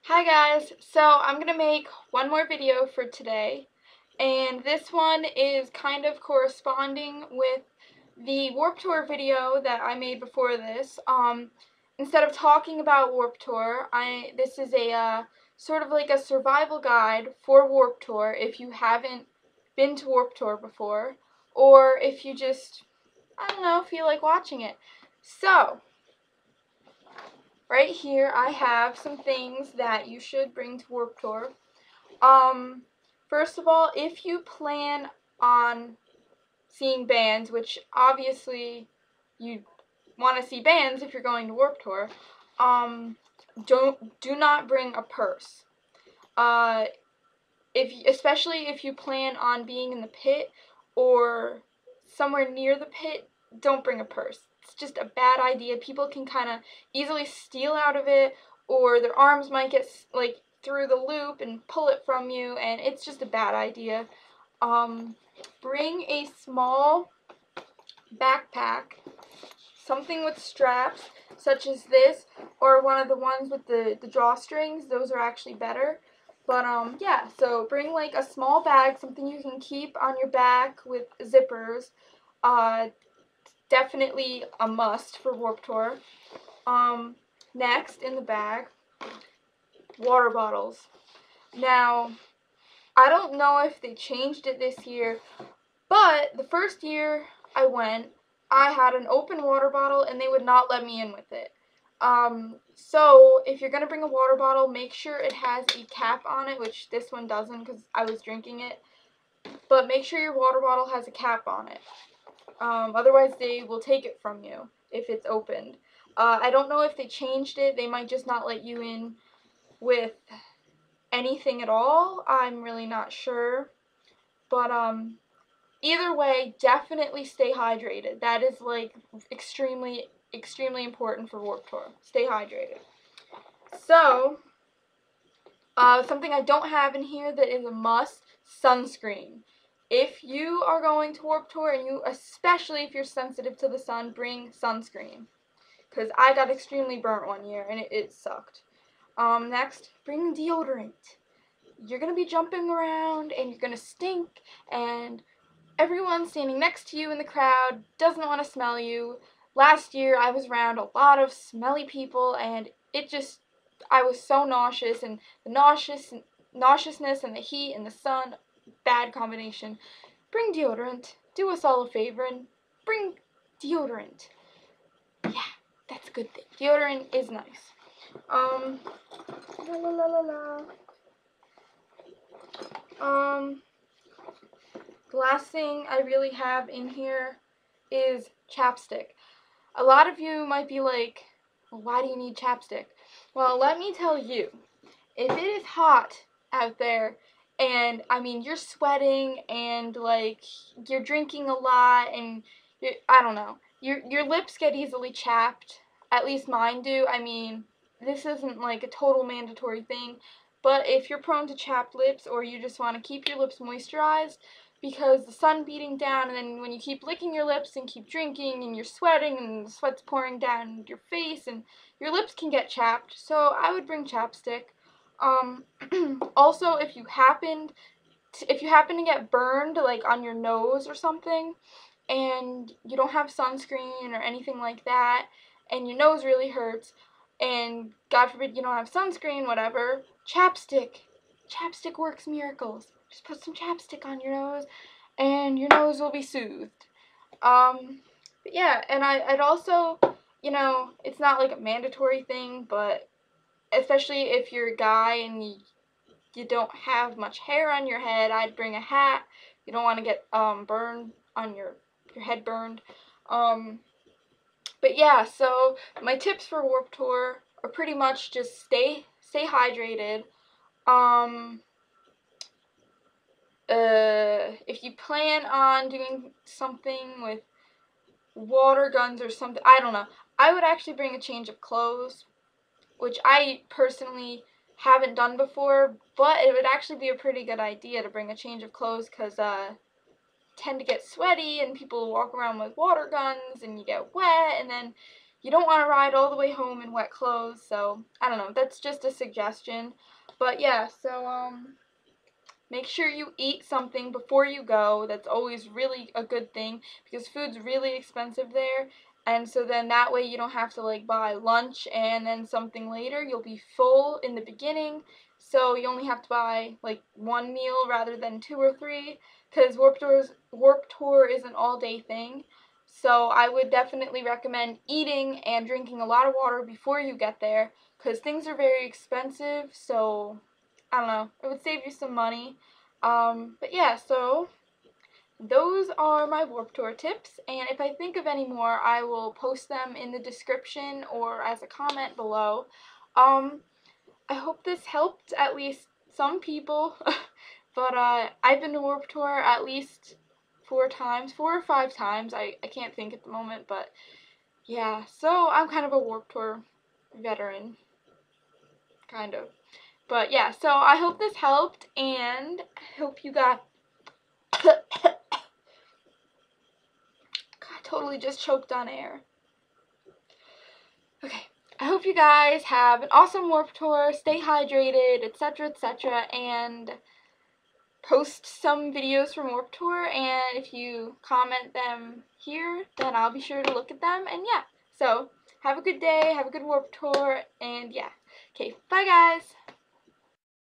Hi guys, so I'm going to make one more video for today, and this one is kind of corresponding with the Warped Tour video that I made before this. Instead of talking about Warped Tour, this is a sort of like a survival guide for Warped Tour if you haven't been to Warped Tour before, or if you just, I don't know, feel like watching it. So, right here I have some things that you should bring to Warped Tour. First of all, if you plan on seeing bands, which obviously you want to see bands if you're going to Warped Tour, do not bring a purse. Especially if you plan on being in the pit or somewhere near the pit, don't bring a purse. It's just a bad idea. People can kind of easily steal out of it, or their arms might get like through the loop and pull it from you, and it's just a bad idea. Bring a small backpack, something with straps, such as this, or one of the ones with the drawstrings. Those are actually better. But, yeah, so bring, like, a small bag, something you can keep on your back with zippers. Definitely a must for Warped Tour. Next, in the bag, water bottles. Now, I don't know if they changed it this year, but the first year I went, I had an open water bottle and they would not let me in with it. So if you're going to bring a water bottle, make sure it has a cap on it, which this one doesn't because I was drinking it. But make sure your water bottle has a cap on it. Otherwise they will take it from you if it's opened. I don't know if they changed it. They might just not let you in with anything at all. I'm really not sure. But, either way, definitely stay hydrated. That is, like, extremely important for Warped Tour. Stay hydrated. So, something I don't have in here that is a must, sunscreen. If you are going to Warped Tour, and especially if you're sensitive to the sun, bring sunscreen. Because I got extremely burnt one year, and it sucked. Next, bring deodorant. You're going to be jumping around, and you're going to stink, and everyone standing next to you in the crowd doesn't want to smell you. Last year, I was around a lot of smelly people, and I was so nauseous, and the nauseousness and the heat and the sun, bad combination. Bring deodorant. Do us all a favor and bring deodorant. Yeah, that's a good thing. Deodorant is nice. La la la la la. The last thing I really have in here is chapstick. A lot of you might be like, well, why do you need chapstick? Well, let me tell you, if it is hot out there, and, I mean, you're sweating, and, like, you're drinking a lot, and, I don't know, your lips get easily chapped. At least mine do. I mean, this isn't, like, a total mandatory thing, but if you're prone to chapped lips, or you just want to keep your lips moisturized, because the sun beating down, and then when you keep licking your lips and keep drinking, and you're sweating, and the sweat's pouring down your face, and your lips can get chapped, so I would bring chapstick. Also, if you happen to get burned, like, on your nose or something, and you don't have sunscreen or anything like that, and your nose really hurts, and God forbid you don't have sunscreen, whatever, chapstick. Chapstick works miracles. Just put some chapstick on your nose, and your nose will be soothed. But yeah, and I'd also, it's not like a mandatory thing, but especially if you're a guy and you don't have much hair on your head, I'd bring a hat. You don't want to get burned on your head burned. But yeah, so my tips for Warped Tour are pretty much just stay hydrated. If you plan on doing something with water guns or something, I don't know, I would actually bring a change of clothes, which I personally haven't done before, but it would actually be a pretty good idea to bring a change of clothes, because tend to get sweaty and people walk around with water guns and you get wet, and then you don't want to ride all the way home in wet clothes. So I don't know, that's just a suggestion. But yeah, so make sure you eat something before you go. That's always really a good thing because food's really expensive there. And so then that way you don't have to like buy lunch and then something later. You'll be full in the beginning. So you only have to buy like one meal rather than 2 or 3 because Warped Tour is an all-day thing. So I would definitely recommend eating and drinking a lot of water before you get there because things are very expensive. So I don't know, it would save you some money. But yeah, so those are my Warped Tour tips, and if I think of any more, I will post them in the description or as a comment below. Um, I hope this helped at least some people, but I've been to Warped Tour at least 4 times, 4 or 5 times, I can't think at the moment, but yeah, so I'm kind of a Warped Tour veteran, kind of. But yeah, so I hope this helped, and I hope you got... God, I totally just choked on air. Okay, I hope you guys have an awesome Warped Tour, stay hydrated, etc., and post some videos from Warped Tour, and if you comment them here, then I'll be sure to look at them, and yeah. So, have a good day, have a good Warped Tour, and yeah. Okay, bye guys!